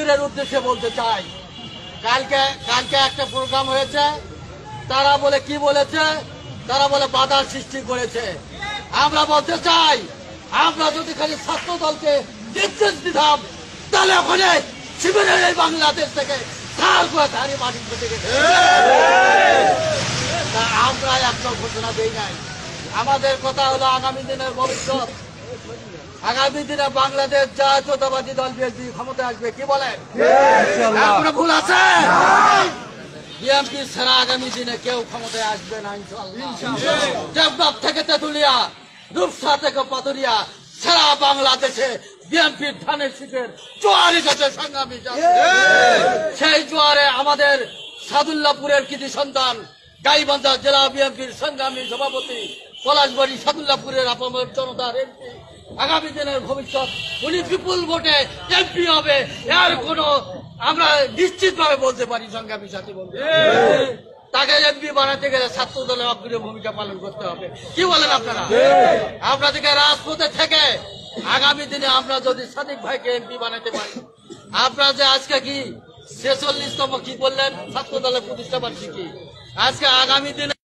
শিবিরের উদ্দেশ্যে বলতে চাই, কালকে কালকে একটা প্রোগ্রাম হয়েছে, তারা বলে কি বলেছে, তারা বলে বাধার সৃষ্টি করেছে। আমরা বলতে চাই, আমরা যদি খালি ছাত্র দলকে নির্দেশ দিতাম, তাহলে ওখানে শিবিরের এই বাংলাদেশ থেকে মাটি ফেটে গেছে। আমরা একটা ঘোষণা দেই নাই। আমাদের কথা হলো আগামী দিনের ভবিষ্যৎ, আগামী দিনে বাংলাদেশ জাতীয়তাবাদী দল বিএনপি ক্ষমতায় আসবে। কি বলেন? কোনো ভুল আছে? বিএনপি ছাড়া আগামী দিনে কেউ ক্ষমতায় আসবে না ইনশাআল্লাহ। দেবনাথ থেকে তেতুলিয়া, রূপসা থেকে পাতুরিয়া, সারা বাংলাদেশে বিএনপির ধানের শীষের জোয়ারে গেছে সংগ্রামী। সেই জোয়ারে আমাদের সাদুল্লাপুরের কৃতি সন্তান, গাইবান্ধা জেলা বিএনপির সংগ্রামী সভাপতি, পলাশবাড়ি সাদুল্লাপুরের আপামর জনতার এমপি, আগামী দিনের ভবিষ্যৎ উনি বিপুল ভোটে এমপি হবে, এর কোন আমরা নিশ্চিত ভাবে বলতে পারি। সংগ্রামী সাথী বলতে, তাকে এমপি বানাতে গেলে ছাত্র দলের অগ্রণী ভূমিকা পালন করতে হবে। কি বলেন আপনারা? আপনাদেরকে রাজপথে থেকে আগামী দিনে আমরা যদি সাদিক ভাইকে এমপি বানাতে পারি, আপনারা যে আজকে কি 46তম কি বললেন ছাত্র দলের প্রতিষ্ঠা বার্ষিকী, আজকে আগামী দিনে